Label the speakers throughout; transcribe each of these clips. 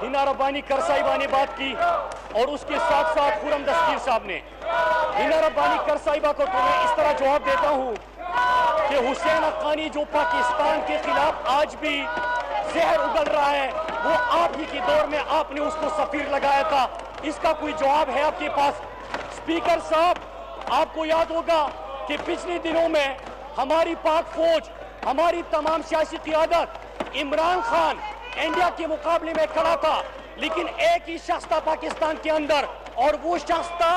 Speaker 1: हिना रब्बानी कर साहिबा ने बात की और उसके साथ साथ खुरम दस्तगीर साहब ने। हिना रब्बानी कर साहिबा को तो मैं इस तरह जवाब देता हूँ कि हुसैन हक्कानी जो पाकिस्तान के खिलाफ आज भी जहर उगल रहा है, वो आप ही के दौर में आपने उसको सफीर लगाया था। इसका कोई जवाब है आपके पास? स्पीकर साहब, आपको याद होगा कि पिछले दिनों में हमारी पाक फौज, हमारी तमाम सियासी क़ियादत, इमरान खान इंडिया के मुकाबले में खड़ा था, लेकिन एक ही शख्स था पाकिस्तान के अंदर, और वो शख्स था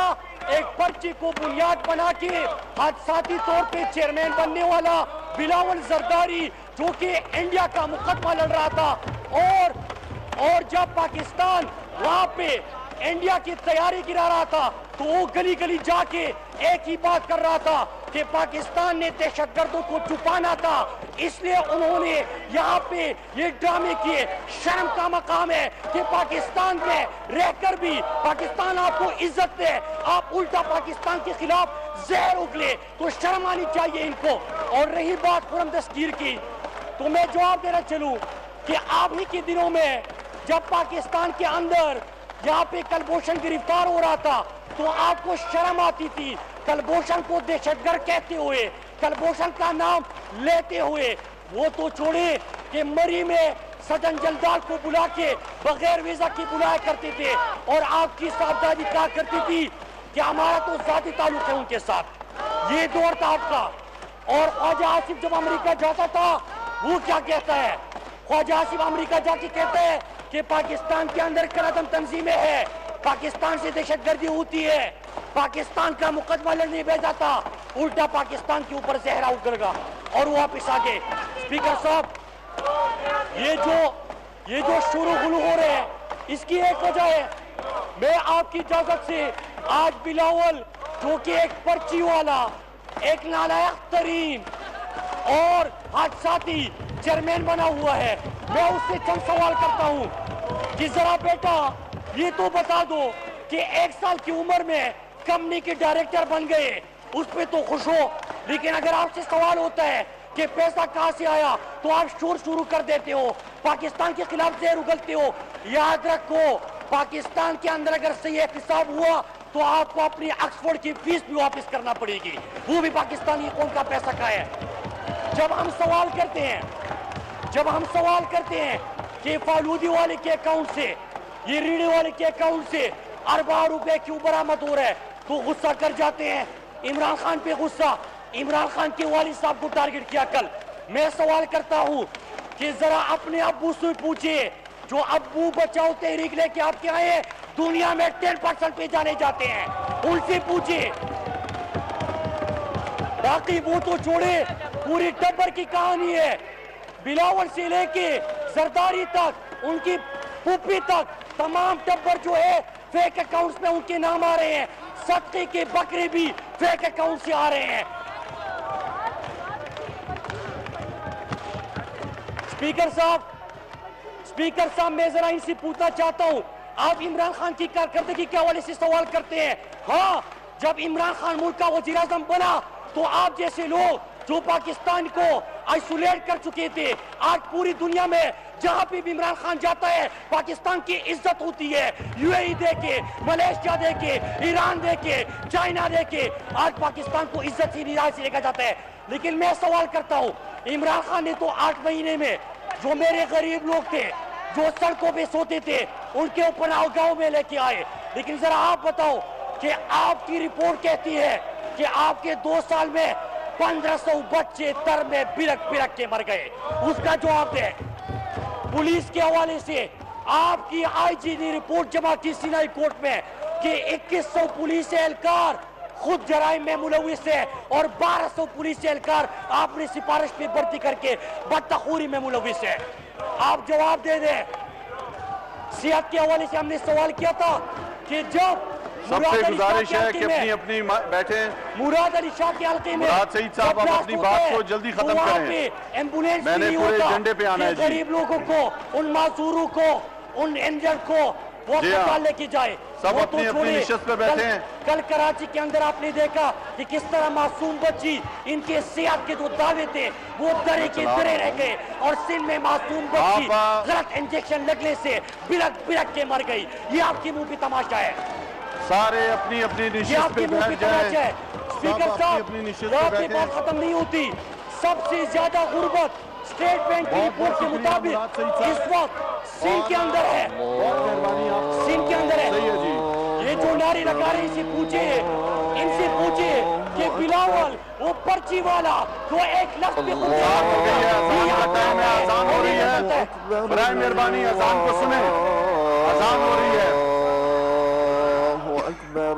Speaker 1: एक पर्ची को बुनियाद बना के हादसाती तौर पे चेयरमैन बनने वाला बिलावल जरदारी, जो कि इंडिया का मुकदमा लड़ रहा था। और जब पाकिस्तान वहां पे इंडिया की तैयारी गिरा रहा था, तो वो गली गली जाके एक ही बात कर रहा था कि पाकिस्तान ने दहशतगर्दों को छुपाना था, इसलिए उन्होंने यहाँ पे ये ड्रामे किए। शर्म का मकाम है कि पाकिस्तान में रहकर भी पाकिस्तान आपको इज्जत दे, आप उल्टा पाकिस्तान के खिलाफ जहर उगले, तो शर्म आनी चाहिए इनको। और रही बात खुरम दस्तगीर की, तो मैं जवाब देना चलूं कि आप ही के दिनों में जब पाकिस्तान के अंदर यहाँ पे कुलभूषण गिरफ्तार हो रहा था, तो आपको शर्म आती थी कुलभूषण को दहशतगर्द कहते हुए, कुलभूषण का नाम लेते हुए। वो तो छोड़े कि मरी में सदन जलदार को बुला के बगैर वीजा के बुलाया करते थे, और आपकी साहबजादी कहा करती थी कि हमारा तो जाती ताल्लुक है उनके साथ। ये दौर था आपका। और ख्वाजा आसिफ जब अमेरिका जाता था, वो क्या कहता है? ख्वाजा आसिफ अमेरिका जाके कहते हैं कि पाकिस्तान के अंदर करादम तंजीमें है, पाकिस्तान से दहशतगर्दी होती है, पाकिस्तान का मुकदमा लड़ने भेजा था, उल्टा पाकिस्तान के ऊपर जहरा उगलेगा, और वापिस आ गए। स्पीकर साहब, ये जो शुरू गुलू हो रहे हैं, इसकी एक वजह है। मैं आपकी इजाजत से आज बिलावल, जो कि एक पर्ची वाला, एक नालायक तरीन और हादसाती चेयरमैन बना हुआ है, मैं उससे चंद सवाल करता हूं कि जरा बेटा ये तो बता दो कि 1 साल की उम्र में कंपनी के डायरेक्टर बन गए, उस पे तो खुश हो, लेकिन अगर आपसे सवाल होता है कि पैसा कहां से आया, तो आप शोर शुरू कर देते हो, पाकिस्तान के खिलाफ जहर उगलते हो। याद रखो, पाकिस्तान के अंदर अगर सही एहतिसाब हुआ तो आपको अपनी ऑक्सफोर्ड की फीस भी वापस करना पड़ेगी, वो भी पाकिस्तानी कौन का पैसा का है। जब हम सवाल करते हैं कि फालूदी वाले के अकाउंट से, ये रीढ़े वाले के अकाउंट से अरबों रुपए क्यों बरामद हो रहा है, तो गुस्सा कर जाते हैं। इमरान खान पे गुस्सा, इमरान खान के वालिद साहब को टारगेट किया कल। मैं सवाल करता हूं कि जरा अपने अब्बू से पूछिए, जो अब्बू बचाओ तहरीक लेके आपके आए, दुनिया में 10% पे जाने जाते हैं, उनसे पूछिए। बाकी वो तो छोड़े, पूरी टब्बर की कहानी है, बिलावल से लेके सरदारी तक, उनकी पुप्पी तक, तमाम टब्बर जो है फेक अकाउंट्स में उनके नाम आ रहे हैं, सत्ते के बकरे भी फेक अकाउंट से आ रहे हैं। स्पीकर साहब, मैं जरा इनसे पूछना चाहता हूं, आप इमरान खान की कारकर्दगी के हवाले से सवाल करते हैं। हाँ, जब इमरान खान मुल्क का वजीर आज़म बना, तो आप जैसे लोग जो पाकिस्तान को आइसोलेट कर चुके थे, आज पूरी दुनिया में जहां पे भी इमरान खान जाता है, पाकिस्तान की इज्जत होती है। यूएई देके, मलेशिया देके, ईरान देके, चाइना देके, आज पाकिस्तान को इज्जत से निराश से लेकर जाता है। लेकिन मैं सवाल करता हूं, इमरान खान ने तो 8 महीने में जो मेरे गरीब लोग थे, जो सड़कों पे सोते थे, उनके ऊपर गाँव में लेके आए। लेकिन जरा आप बताओ कि आपकी रिपोर्ट कहती है कि आपके 2 साल में 1500 बच्चे तर में बिरक के मर गए, उसका जवाब दे। पुलिस के हवाले से आपकी आईजी ने रिपोर्ट जमा की सीनाई कोर्ट में कि 2100 पुलिस एहलकार खुद जराइम में मुलविस है, और 1200 पुलिस एहलकार आपने सिफारिश पे भर्ती करके बदतखोरी में मुलविस है। आप जवाब दे दें। सेहत के हवाले से हमने सवाल किया था कि जब
Speaker 2: सबसे गुजारिश है कि अपनी बैठे।
Speaker 1: मुराद अली शाह के हल्के में
Speaker 2: मुराद सईद साहब, आप अपनी बात को जल्दी खत्म करें।
Speaker 1: एम्बुलेंस
Speaker 2: मैंने पूरे एजेंडे पे आना है।
Speaker 1: गरीब लोगों को, उन मासूरों को, उन इंजर्ड को वो
Speaker 2: जी हाँ।
Speaker 1: अस्पताल लेके जाए।
Speaker 2: सब
Speaker 1: वो
Speaker 2: अपनी अपनी
Speaker 1: छोड़िए,
Speaker 2: निशस्त पे बैठे हैं।
Speaker 1: कल कराची के अंदर आपने देखा कि किस तरह मासूम बच्ची, इनके सेहत के जो दावे थे वो दरे के दरे रह गए, और सिंध में मासूम बच्ची गलत इंजेक्शन लगने से बिलक बिलक के मर गई। ये आपके मुंह पे तमाशा है,
Speaker 2: सारे अपनी अपनी
Speaker 1: ये
Speaker 2: निश्चित पे
Speaker 1: आपके मुंह पे
Speaker 2: बैठ
Speaker 1: तमाशा
Speaker 2: जाए।
Speaker 1: है। स्पीकर
Speaker 2: अपनी
Speaker 1: साहब,
Speaker 2: अपनी निश्चित पे
Speaker 1: आपकी
Speaker 2: बैठे
Speaker 1: बात
Speaker 2: हैं।
Speaker 1: खत्म नहीं होती। सबसे ज्यादा गुर्बत स्टेट बैंक की रिपोर्ट के मुताबिक इस वक्त सिंध के अंदर है, सिंध के अंदर है।
Speaker 2: सही है जी।
Speaker 1: ये जो नारे लगा रहे हैं, इनसे पूछे कि बिलावल वो पर्ची वाला जो 1 लाख पे
Speaker 2: अजान हो गई है, अजान का टाइम है, अजान हो रही है। बराए मेहरबानी अजान को सुने, अजान हो रही है।
Speaker 3: अल्लाहु अकबर।